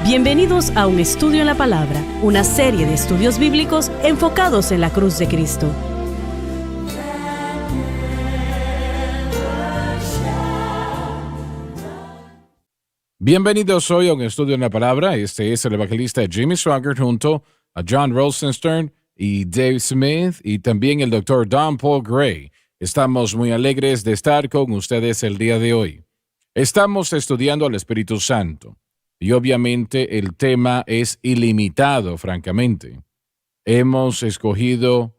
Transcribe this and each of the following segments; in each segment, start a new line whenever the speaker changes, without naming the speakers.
Bienvenidos a Un Estudio en la Palabra, una serie de estudios bíblicos enfocados en la cruz de Cristo.
Bienvenidos hoy a Un Estudio en la Palabra. Este es el evangelista Jimmy Swaggart junto a John Rosenstern y Dave Smith y también el Dr. Don Paul Gray. Estamos muy alegres de estar con ustedes el día de hoy. Estamos estudiando al Espíritu Santo. Y obviamente el tema es ilimitado, francamente. Hemos escogido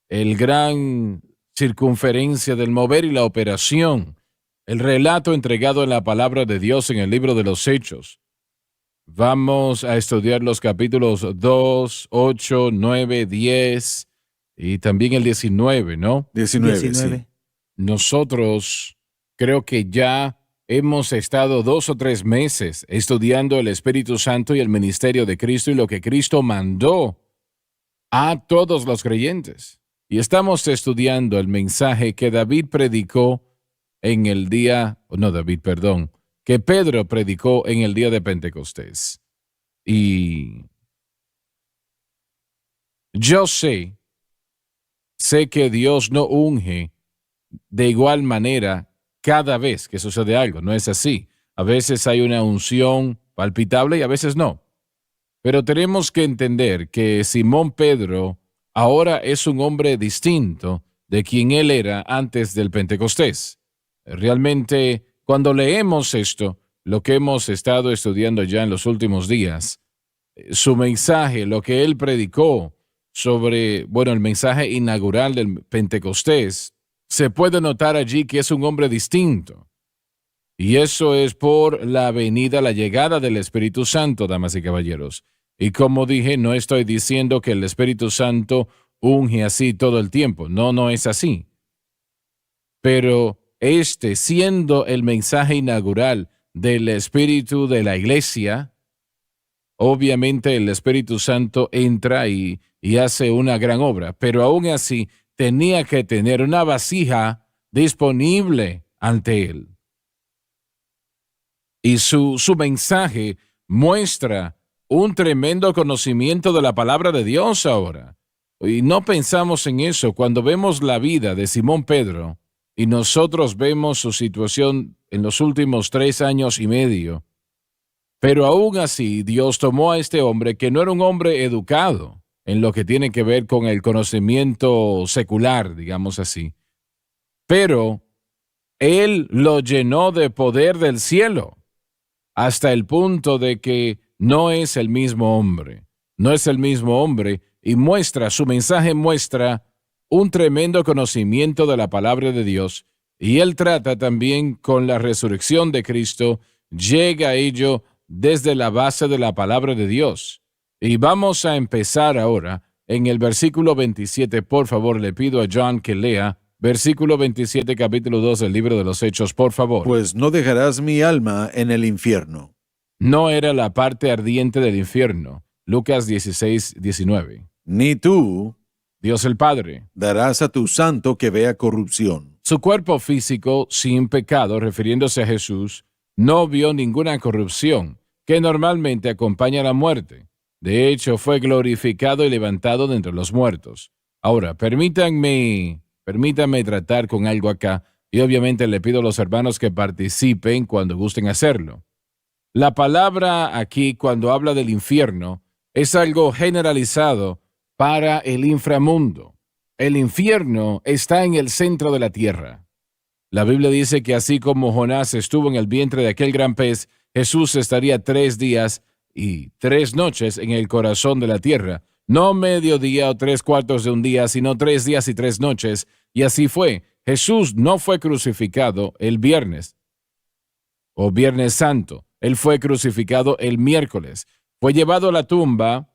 el gran circunferencia del mover y la operación, el relato entregado en la palabra de Dios en el libro de los Hechos. Vamos a estudiar los capítulos 2, 8, 9, 10 y también el 19, ¿no?
19. Sí.
Nosotros creo que ya hemos estado 2 o 3 meses estudiando el Espíritu Santo y el ministerio de Cristo y lo que Cristo mandó a todos los creyentes. Y estamos estudiando el mensaje que David predicó en el día, que Pedro predicó en el día de Pentecostés. Y yo sé que Dios no unge de igual manera cada vez que sucede algo, no es así. A veces hay una unción palpitable y a veces no. Pero tenemos que entender que Simón Pedro ahora es un hombre distinto de quien él era antes del Pentecostés. Realmente, cuando leemos esto, lo que hemos estado estudiando ya en los últimos días, su mensaje, lo que él predicó sobre, el mensaje inaugural del Pentecostés, se puede notar allí que es un hombre distinto. Y eso es por la venida, la llegada del Espíritu Santo, damas y caballeros. Y como dije, no estoy diciendo que el Espíritu Santo unge así todo el tiempo. No es así. Pero siendo el mensaje inaugural del Espíritu de la Iglesia, obviamente el Espíritu Santo entra y hace una gran obra. Pero aún así, tenía que tener una vasija disponible ante él. Y su mensaje muestra un tremendo conocimiento de la palabra de Dios ahora. Y no pensamos en eso cuando vemos la vida de Simón Pedro y nosotros vemos su situación en los últimos 3 años y medio. Pero aún así, Dios tomó a este hombre que no era un hombre educado en lo que tiene que ver con el conocimiento secular, digamos así. Pero Él lo llenó de poder del cielo, hasta el punto de que no es el mismo hombre. No es el mismo hombre y su mensaje muestra un tremendo conocimiento de la palabra de Dios. Y Él trata también con la resurrección de Cristo, llega a ello desde la base de la palabra de Dios. Y vamos a empezar ahora en el versículo 27. Por favor, le pido a John que lea versículo 27, capítulo 2 del libro de los Hechos, por favor.
Pues no dejarás mi alma en el infierno.
No era la parte ardiente del infierno. Lucas 16, 19.
Ni tú,
Dios el Padre,
darás a tu santo que vea corrupción.
Su cuerpo físico, sin pecado, refiriéndose a Jesús, no vio ninguna corrupción que normalmente acompaña a la muerte. De hecho, fue glorificado y levantado de entre los muertos. Ahora, permítanme tratar con algo acá, y obviamente le pido a los hermanos que participen cuando gusten hacerlo. La palabra aquí, cuando habla del infierno, es algo generalizado para el inframundo. El infierno está en el centro de la tierra. La Biblia dice que así como Jonás estuvo en el vientre de aquel gran pez, Jesús estaría 3 días y 3 noches en el corazón de la tierra. No mediodía o 3/4 de un día, sino 3 días y 3 noches. Y así fue. Jesús no fue crucificado el viernes o Viernes Santo. Él fue crucificado el miércoles. Fue llevado a la tumba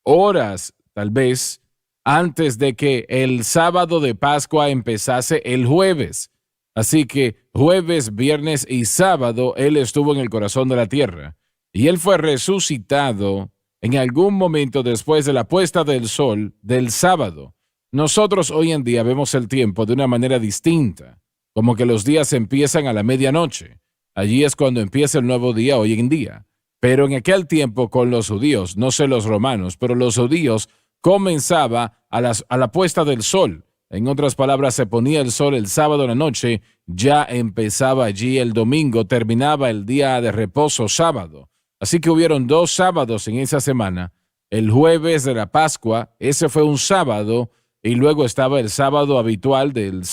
horas, tal vez, antes de que el sábado de Pascua empezase el jueves. Así que jueves, viernes y sábado Él estuvo en el corazón de la tierra. Y Él fue resucitado en algún momento después de la puesta del sol del sábado. Nosotros hoy en día vemos el tiempo de una manera distinta, como que los días empiezan a la medianoche. Allí es cuando empieza el nuevo día hoy en día. Pero en aquel tiempo con los judíos, no sé los romanos, pero los judíos comenzaba a la puesta del sol. En otras palabras, se ponía el sol el sábado en la noche, ya empezaba allí el domingo, terminaba el día de reposo sábado. Así que hubieron 2 sábados en esa semana. El jueves de la Pascua, ese fue un sábado, y luego estaba el sábado habitual del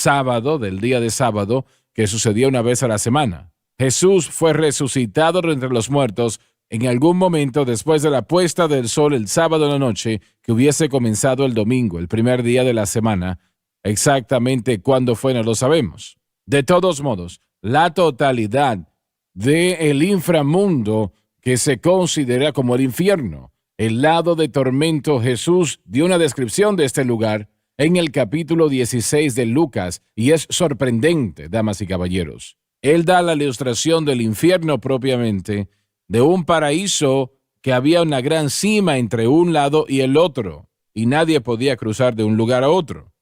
día de sábado, que sucedía una vez a la semana. Jesús fue resucitado de entre los muertos en algún momento después de la puesta del sol el sábado en la noche, que hubiese comenzado el domingo, el primer día de la semana. Exactamente cuándo fue no lo sabemos. De todos modos, la totalidad del inframundo que se considera como el infierno, el lado de tormento, Jesús dio una descripción de este lugar en el capítulo 16 de Lucas, y es sorprendente, damas y caballeros. Él da la ilustración del infierno propiamente, de un paraíso que había una gran cima entre un lado y el otro, y nadie podía cruzar de un lugar a otro.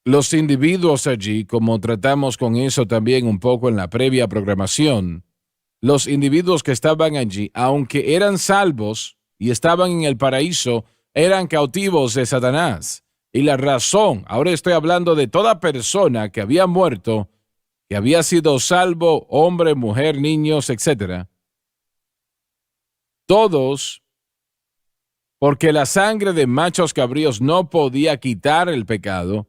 Los individuos allí, como tratamos con eso también un poco en la previa programación, los individuos que estaban allí, aunque eran salvos y estaban en el paraíso, eran cautivos de Satanás. Y la razón, ahora estoy hablando de toda persona que había muerto, que había sido salvo, hombre, mujer, niños, etc. Todos, porque la sangre de machos cabríos no podía quitar el pecado.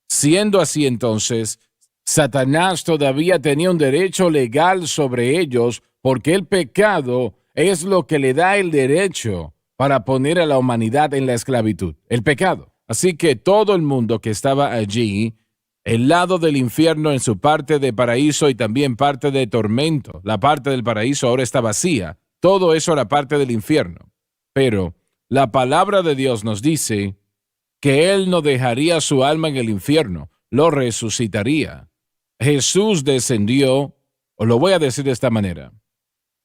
Siendo así entonces, Satanás todavía tenía un derecho legal sobre ellos, porque el pecado es lo que le da el derecho para poner a la humanidad en la esclavitud, el pecado. Así que todo el mundo que estaba allí, el lado del infierno en su parte de paraíso y también parte de tormento, la parte del paraíso ahora está vacía, todo eso era parte del infierno. Pero la palabra de Dios nos dice que Él no dejaría su alma en el infierno, lo resucitaría. Jesús descendió, o lo voy a decir de esta manera,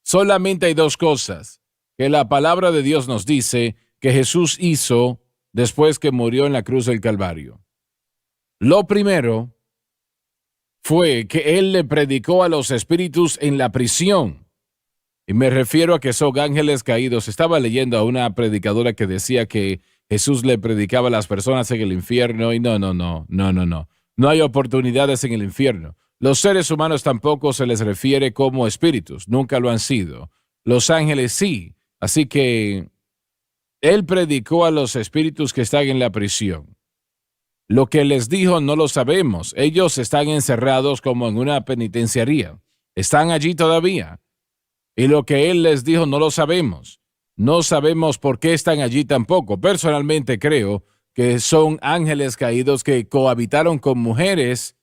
solamente hay 2 cosas que la palabra de Dios nos dice que Jesús hizo después que murió en la cruz del Calvario. Lo primero fue que Él le predicó a los espíritus en la prisión. Y me refiero a que son ángeles caídos. Estaba leyendo a una predicadora que decía que Jesús le predicaba a las personas en el infierno y no. No hay oportunidades en el infierno. Los seres humanos tampoco se les refiere como espíritus, nunca lo han sido. Los ángeles sí. Así que Él predicó a los espíritus que están en la prisión. Lo que les dijo no lo sabemos. Ellos están encerrados como en una penitenciaría. Están allí todavía. Y lo que Él les dijo no lo sabemos. No sabemos por qué están allí tampoco. Personalmente creo que son ángeles caídos que cohabitaron con mujeres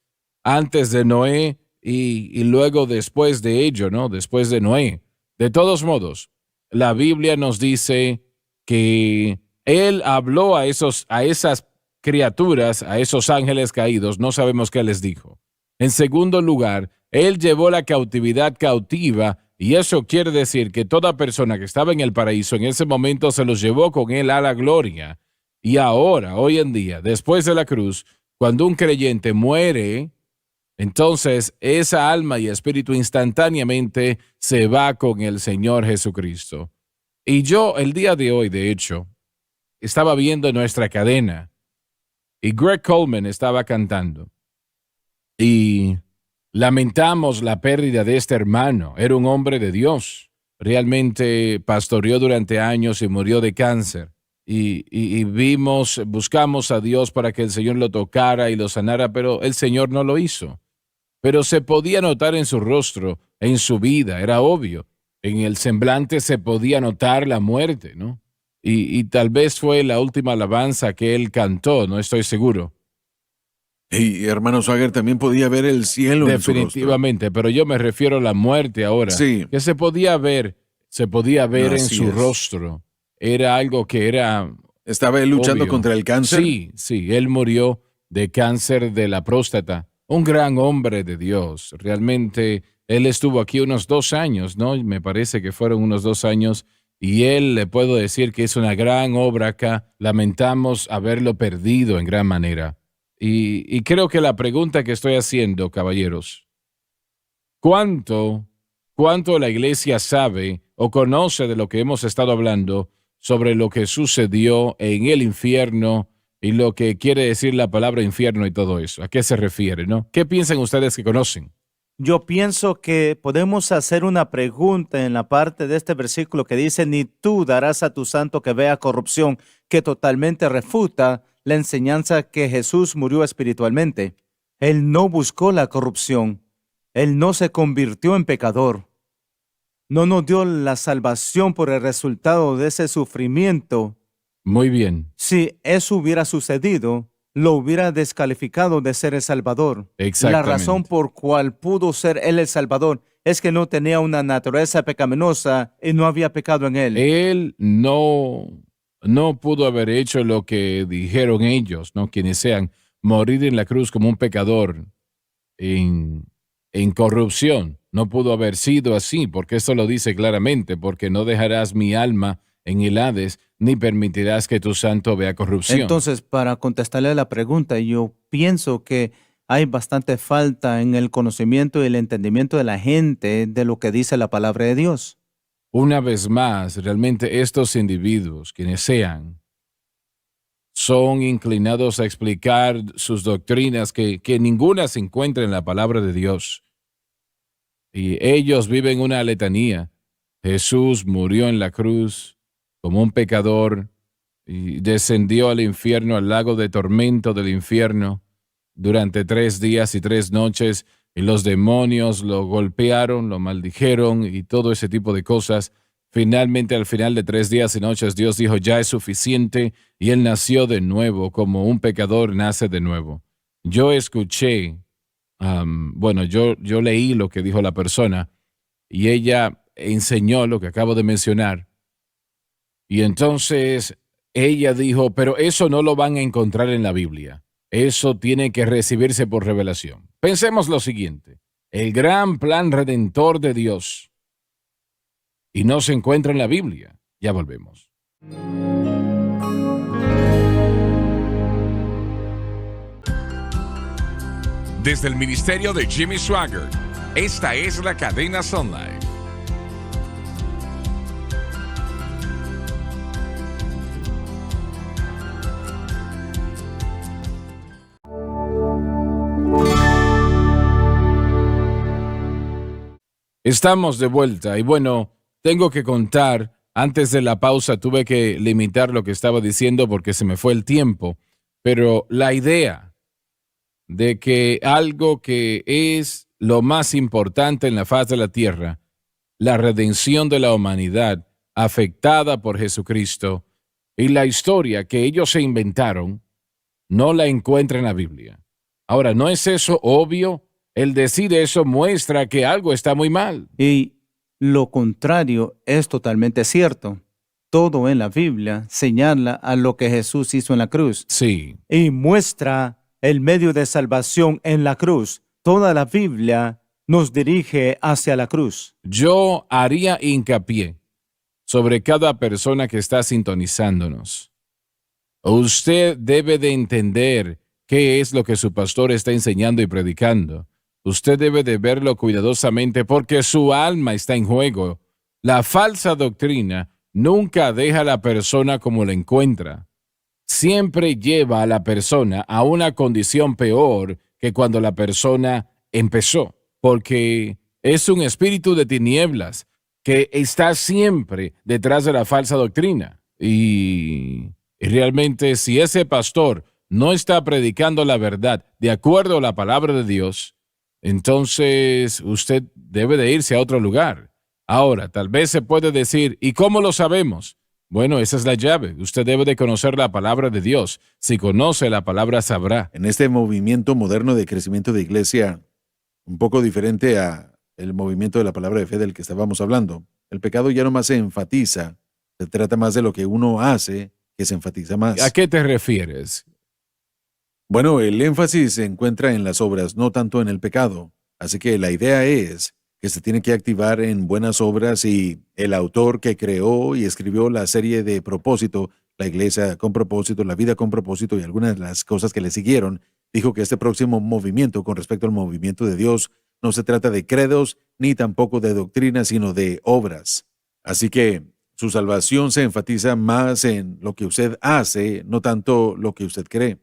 antes de Noé y luego después de ello, ¿no? Después de Noé. De todos modos, la Biblia nos dice que Él habló a esas criaturas, a esos ángeles caídos, no sabemos qué les dijo. En segundo lugar, Él llevó la cautividad cautiva, y eso quiere decir que toda persona que estaba en el paraíso en ese momento se los llevó con Él a la gloria. Y ahora, hoy en día, después de la cruz, cuando un creyente muere, entonces esa alma y espíritu instantáneamente se va con el Señor Jesucristo. Y yo, el día de hoy, de hecho, estaba viendo nuestra cadena y Greg Coleman estaba cantando. Y lamentamos la pérdida de este hermano. Era un hombre de Dios. Realmente pastoreó durante años y murió de cáncer. Y buscamos a Dios para que el Señor lo tocara y lo sanara, pero el Señor no lo hizo. Pero se podía notar en su rostro, en su vida, era obvio. En el semblante se podía notar la muerte, ¿no? Y tal vez fue la última alabanza que él cantó, no estoy seguro.
Y hermano Swagger, también podía ver el cielo en su rostro.
Definitivamente, pero yo me refiero a la muerte ahora.
Sí.
Que se podía ver en
Así
su
es.
rostro. Era algo que era
Estaba él luchando
obvio.
contra el cáncer.
Sí, él murió de cáncer de la próstata. Un gran hombre de Dios. Realmente, él estuvo aquí unos 2 años, ¿no? Me parece que fueron unos 2 años. Y él, le puedo decir que hizo una gran obra acá. Lamentamos haberlo perdido en gran manera. Y creo que la pregunta que estoy haciendo, caballeros, ¿cuánto ¿Cuánto la iglesia sabe o conoce de lo que hemos estado hablando sobre lo que sucedió en el infierno y lo que quiere decir la palabra infierno y todo eso? ¿A qué se refiere, no? ¿Qué piensan ustedes que conocen?
Yo pienso que podemos hacer una pregunta en la parte de este versículo que dice, ni tú darás a tu santo que vea corrupción, que totalmente refuta la enseñanza que Jesús murió espiritualmente. Él no buscó la corrupción. Él no se convirtió en pecador. No nos dio la salvación por el resultado de ese sufrimiento.
Muy bien,
Si eso hubiera sucedido, lo hubiera descalificado de ser el Salvador. La
exactamente.
razón por cual pudo ser él el Salvador es que no tenía una naturaleza pecaminosa y no había pecado en él.
Él no pudo haber hecho lo que dijeron ellos, ¿no? Quienes sean, morir en la cruz como un pecador en corrupción. No pudo haber sido así, porque esto lo dice claramente, porque no dejarás mi alma en el Hades, ni permitirás que tu santo vea corrupción.
Entonces, para contestarle a la pregunta, yo pienso que hay bastante falta en el conocimiento y el entendimiento de la gente de lo que dice la palabra de Dios.
Una vez más, realmente estos individuos, quienes sean, son inclinados a explicar sus doctrinas que ninguna se encuentra en la palabra de Dios. Y ellos viven una letanía. Jesús murió en la cruz como un pecador y descendió al infierno, al lago de tormento del infierno, durante 3 días y 3 noches, y los demonios lo golpearon, lo maldijeron y todo ese tipo de cosas. Finalmente, al final de 3 días y noches, Dios dijo, ya es suficiente, y él nació de nuevo, como un pecador nace de nuevo. Yo escuché, yo leí lo que dijo la persona, y ella enseñó lo que acabo de mencionar. Y entonces ella dijo, pero eso no lo van a encontrar en la Biblia. Eso tiene que recibirse por revelación. Pensemos lo siguiente, el gran plan redentor de Dios, y no se encuentra en la Biblia. Ya volvemos.
Desde el ministerio de Jimmy Swaggart, esta es la cadena Sun Life.
Estamos de vuelta y bueno, tengo que contar, antes de la pausa tuve que limitar lo que estaba diciendo porque se me fue el tiempo, pero la idea de que algo que es lo más importante en la faz de la tierra, la redención de la humanidad afectada por Jesucristo y la historia que ellos se inventaron, no la encuentra en la Biblia. Ahora, ¿no es eso obvio? El decir eso muestra que algo está muy mal.
Y lo contrario es totalmente cierto. Todo en la Biblia señala a lo que Jesús hizo en la cruz
Sí,
y muestra el medio de salvación en la cruz. Toda la Biblia nos dirige hacia la cruz.
yo haría hincapié sobre cada persona que está sintonizándonos. Usted debe de entender qué es lo que su pastor está enseñando y predicando. Usted debe de verlo cuidadosamente porque su alma está en juego. La falsa doctrina nunca deja a la persona como la encuentra. Siempre lleva a la persona a una condición peor que cuando la persona empezó, porque es un espíritu de tinieblas que está siempre detrás de la falsa doctrina. Y realmente si ese pastor no está predicando la verdad de acuerdo a la palabra de Dios, entonces usted debe de irse a otro lugar. Ahora, tal vez se puede decir, ¿y cómo lo sabemos? Bueno, esa es la llave. Usted debe de conocer la palabra de Dios. Si conoce la palabra, sabrá.
En este movimiento moderno de crecimiento de iglesia, un poco diferente a el movimiento de la palabra de fe del que estábamos hablando, el pecado ya no más se enfatiza, se trata más de lo que uno hace que se enfatiza más.
¿A qué te refieres?
Bueno, el énfasis se encuentra en las obras, no tanto en el pecado. Así que la idea es que se tiene que activar en buenas obras y el autor que creó y escribió la serie de Propósito, la iglesia con propósito, la vida con propósito y algunas de las cosas que le siguieron, dijo que este próximo movimiento con respecto al movimiento de Dios no se trata de credos ni tampoco de doctrina, sino de obras. Así que su salvación se enfatiza más en lo que usted hace, no tanto lo que usted cree.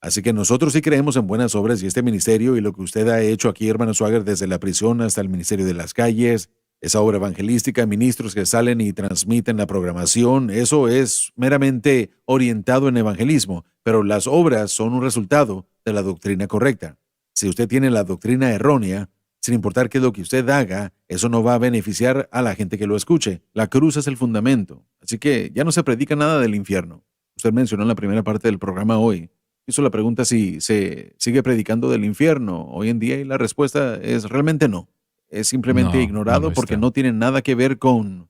Así que nosotros sí creemos en buenas obras y este ministerio y lo que usted ha hecho aquí, hermano Swagger, desde la prisión hasta el ministerio de las calles, esa obra evangelística, ministros que salen y transmiten la programación, eso es meramente orientado en evangelismo, pero las obras son un resultado de la doctrina correcta. Si usted tiene la doctrina errónea, sin importar qué es lo que usted haga, eso no va a beneficiar a la gente que lo escuche. La cruz es el fundamento. Así que ya no se predica nada del infierno. Usted mencionó en la primera parte del programa hoy, hizo la pregunta si se sigue predicando del infierno hoy en día y la respuesta es realmente no. Es simplemente
No,
ignorado
no lo
porque
está.
no tiene nada que ver con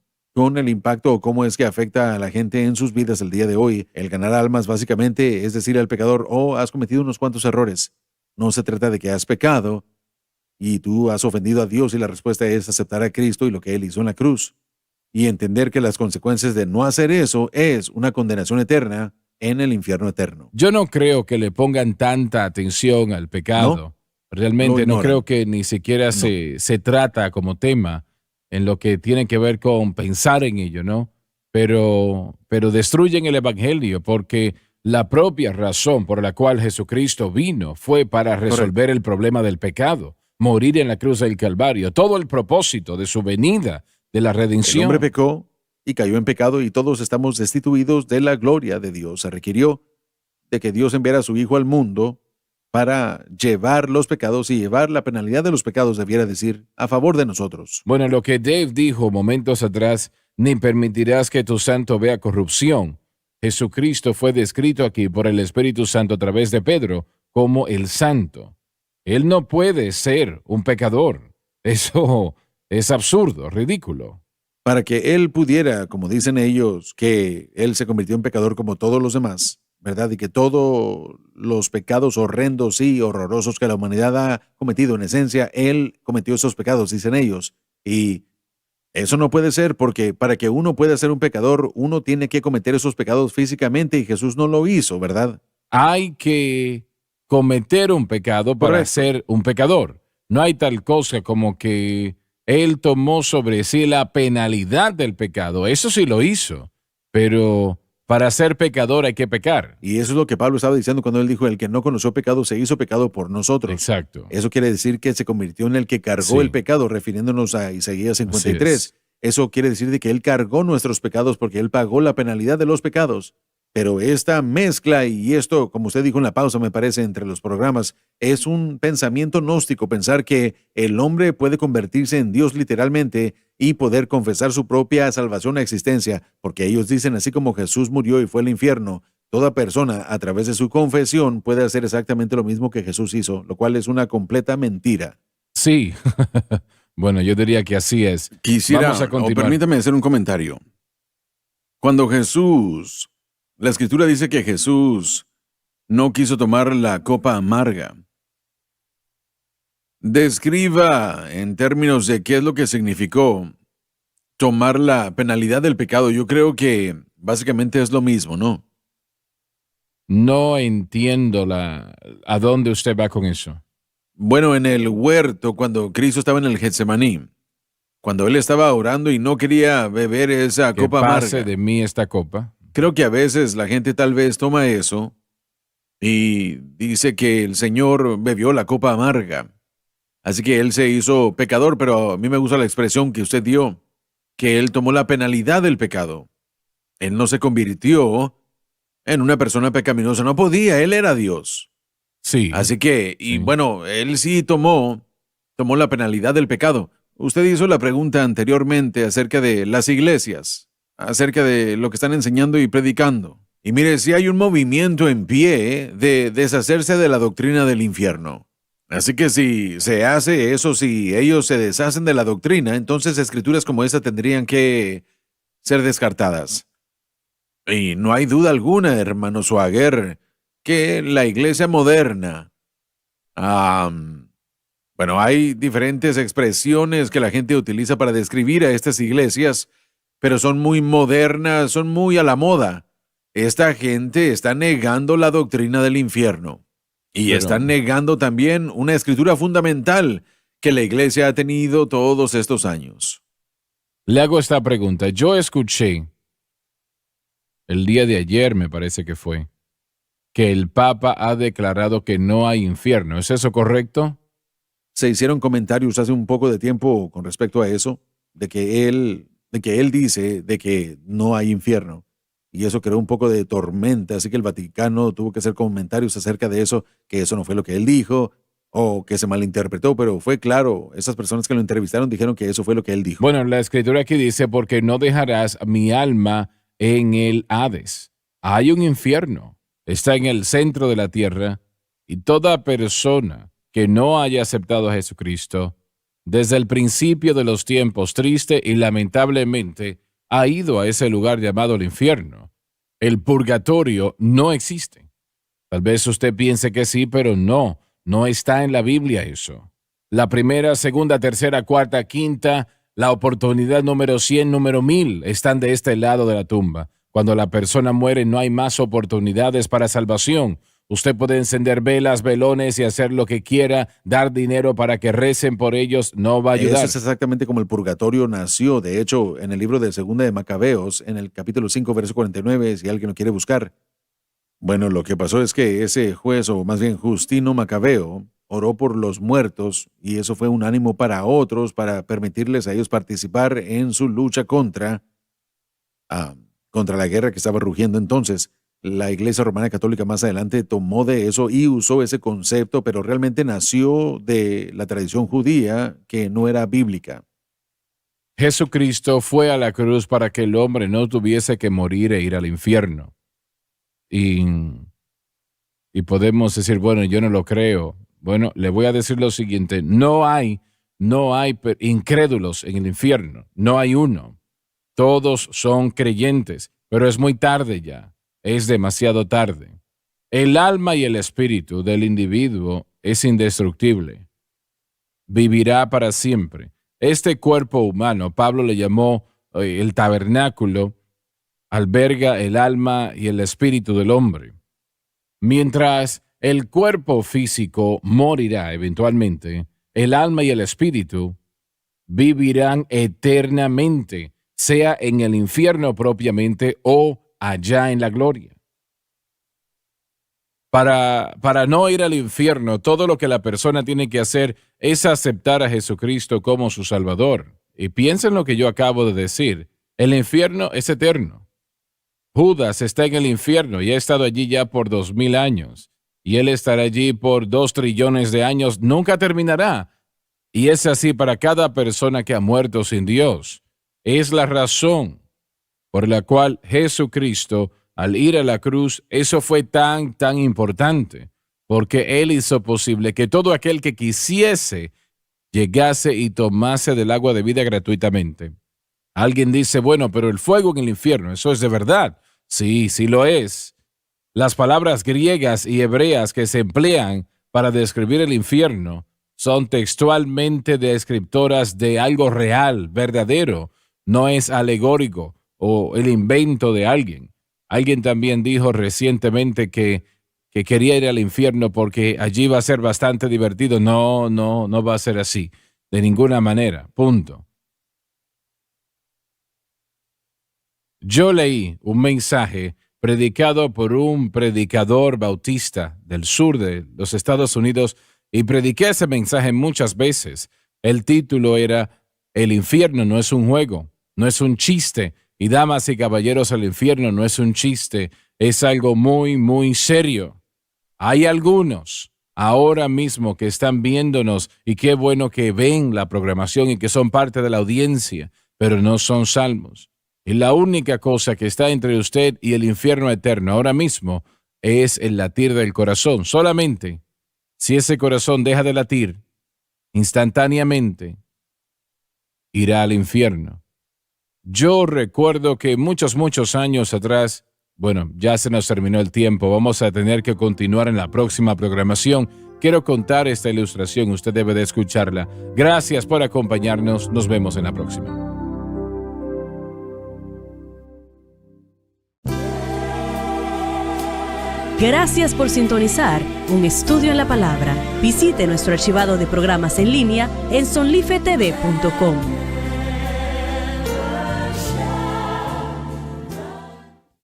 el impacto o cómo es que afecta a la gente en sus vidas el día de hoy. El ganar almas básicamente es decir al pecador, oh, has cometido unos cuantos errores. No se trata de que has pecado y tú has ofendido a Dios y la respuesta es aceptar a Cristo y lo que Él hizo en la cruz. Y entender que las consecuencias de no hacer eso es una condenación eterna en el infierno eterno.
Yo no creo que le pongan tanta atención al pecado.
¿No?
Realmente
Lo
no
ignoran.
creo que ni siquiera se trata como tema en lo que tiene que ver con pensar en ello, ¿no? Pero destruyen el evangelio porque la propia razón por la cual Jesucristo vino fue para resolver el problema del pecado, morir en la cruz del Calvario, todo el propósito de su venida, de la
El
redención.
hombre pecó y cayó en pecado y todos estamos destituidos de la gloria de Dios. Se requirió de que Dios enviara a su Hijo al mundo para llevar los pecados y llevar la penalidad de los pecados, debiera decir, a favor de nosotros.
Bueno, lo que Dave dijo momentos atrás, ni permitirás que tu santo vea corrupción. Jesucristo fue descrito aquí por el Espíritu Santo a través de Pedro como el santo. Él no puede ser un pecador. Eso es absurdo, ridículo.
Para que Él pudiera, como dicen ellos, que Él se convirtió en pecador como todos los demás, ¿verdad? Y que todos los pecados horrendos y horrorosos que la humanidad ha cometido, en esencia, Él cometió esos pecados, dicen ellos. Y eso no puede ser porque para que uno pueda ser un pecador, uno tiene que cometer esos pecados físicamente y Jesús no lo hizo, ¿verdad?
Hay que cometer un pecado para
Correcto.
ser un pecador. No hay tal cosa como que Él tomó sobre sí la penalidad del pecado. Eso sí lo hizo. Pero para ser pecador hay que pecar.
Y eso es lo que Pablo estaba diciendo cuando él dijo, el que no conoció pecado se hizo pecado por nosotros.
Exacto.
Eso quiere decir que se convirtió en el que cargó
Sí.
el pecado, refiriéndonos a Isaías 53.
Así es.
Eso quiere decir de que Él cargó nuestros pecados porque Él pagó la penalidad de los pecados. Pero esta mezcla, y esto, como usted dijo en la pausa, me parece, entre los programas, es un pensamiento gnóstico, pensar que el hombre puede convertirse en Dios literalmente y poder confesar su propia salvación a existencia, porque ellos dicen, así como Jesús murió y fue al infierno, toda persona a través de su confesión puede hacer exactamente lo mismo que Jesús hizo, lo cual es una completa mentira.
Sí. Bueno, yo diría que así es.
Quisiera,
Vamos a continuar.
permítame hacer un comentario. Cuando la Escritura dice que Jesús no quiso tomar la copa amarga, describa en términos de qué es lo que significó tomar la penalidad del pecado. Yo creo que básicamente es lo mismo, ¿no?
No entiendo a dónde usted va con eso.
Bueno, en el huerto, cuando Cristo estaba en el Getsemaní, cuando Él estaba orando y no quería beber esa
Que
copa
pase
amarga.
de mí esta copa.
Creo que a veces la gente tal vez toma eso y dice que el Señor bebió la copa amarga. Así que Él se hizo pecador, pero a mí me gusta la expresión que usted dio, que Él tomó la penalidad del pecado. Él no se convirtió en una persona pecaminosa, no podía, Él era Dios.
Sí.
Así que,
Sí.
bueno, Él sí tomó la penalidad del pecado. Usted hizo la pregunta anteriormente acerca de las iglesias, acerca de lo que están enseñando y predicando. Y mire, si hay un movimiento en pie de deshacerse de la doctrina del infierno. Así que si se hace eso, si ellos se deshacen de la doctrina, entonces escrituras como esa tendrían que ser descartadas. Y no hay duda alguna, hermano Swagger, que la iglesia moderna, bueno, hay diferentes expresiones que la gente utiliza para describir a estas iglesias, pero son muy modernas, son muy a la moda. Esta gente está negando la doctrina del infierno y
Pero-
están negando también una escritura fundamental que la iglesia ha tenido todos estos años.
Le hago esta pregunta. Yo escuché el día de ayer, me parece que fue, que el Papa ha declarado que no hay infierno. ¿Es eso correcto?
Se hicieron comentarios hace un poco de tiempo con respecto a eso, de que él dice de que no hay infierno. Y eso creó un poco de tormenta, así que el Vaticano tuvo que hacer comentarios acerca de eso, que eso no fue lo que él dijo, o que se malinterpretó, pero fue claro, esas personas que lo entrevistaron dijeron que eso fue lo que él dijo.
Bueno, la escritura aquí dice, porque no dejarás mi alma en el Hades. Hay un infierno, está en el centro de la tierra, y toda persona que no haya aceptado a Jesucristo, desde el principio de los tiempos, triste y lamentablemente, ha ido a ese lugar llamado el infierno. El purgatorio no existe. Tal vez usted piense que sí, pero no está en la Biblia eso. La primera, segunda, tercera, cuarta, quinta, la oportunidad número 100, número 1000 están de este lado de la tumba. Cuando la persona muere no hay más oportunidades para salvación. Usted puede encender velas, velones y hacer lo que quiera, dar dinero para que recen por ellos, no va a ayudar.
Eso es exactamente como el purgatorio nació. De hecho, en el libro de Segunda de Macabeos, en el capítulo 5, verso 49, si alguien lo quiere buscar. Bueno, lo que pasó es que ese juez, o más bien Justino Macabeo, oró por los muertos y eso fue un ánimo para otros, para permitirles a ellos participar en su lucha contra la guerra que estaba rugiendo entonces. La Iglesia Romana Católica más adelante tomó de eso y usó ese concepto, pero realmente nació de la tradición judía que no era bíblica.
Jesucristo fue a la cruz para que el hombre no tuviese que morir e ir al infierno. Y podemos decir, bueno, yo no lo creo. Bueno, le voy a decir lo siguiente, no hay incrédulos en el infierno, no hay uno. Todos son creyentes, pero es muy tarde ya. Es demasiado tarde. El alma y el espíritu del individuo es indestructible. Vivirá para siempre. Este cuerpo humano, Pablo le llamó el tabernáculo, alberga el alma y el espíritu del hombre. Mientras el cuerpo físico morirá eventualmente, el alma y el espíritu vivirán eternamente, sea en el infierno propiamente o allá en la gloria. Para no ir al infierno, todo lo que la persona tiene que hacer es aceptar a Jesucristo como su Salvador. Y piensen lo que yo acabo de decir. El infierno es eterno. Judas está en el infierno y ha estado allí ya por 2000 años. Y él estará allí por 2 trillones de años. Nunca terminará. Y es así para cada persona que ha muerto sin Dios. Es la razón por la cual Jesucristo, al ir a la cruz, eso fue tan importante, porque Él hizo posible que todo aquel que quisiese llegase y tomase del agua de vida gratuitamente. Alguien dice, bueno, pero el fuego en el infierno, ¿eso es de verdad? Sí, sí lo es. Las palabras griegas y hebreas que se emplean para describir el infierno son textualmente descriptoras de algo real, verdadero, no es alegórico o el invento de alguien. Alguien también dijo recientemente que quería ir al infierno porque allí va a ser bastante divertido. No va a ser así, de ninguna manera, punto. Yo leí un mensaje predicado por un predicador bautista del sur de los Estados Unidos y prediqué ese mensaje muchas veces. El título era El infierno no es un juego, no es un chiste. Y damas y caballeros, el infierno no es un chiste, es algo muy serio. Hay algunos ahora mismo que están viéndonos y qué bueno que ven la programación y que son parte de la audiencia, pero no son salvos. Y la única cosa que está entre usted y el infierno eterno ahora mismo es el latir del corazón. Solamente si ese corazón deja de latir, instantáneamente irá al infierno. Yo recuerdo que muchos años atrás, bueno, ya se nos terminó el tiempo, vamos a tener que continuar en la próxima programación. Quiero contar esta ilustración, usted debe de escucharla. Gracias por acompañarnos, nos vemos en la próxima.
Gracias por sintonizar Un Estudio en la Palabra. Visite nuestro archivado de programas en línea en sonlifetv.com.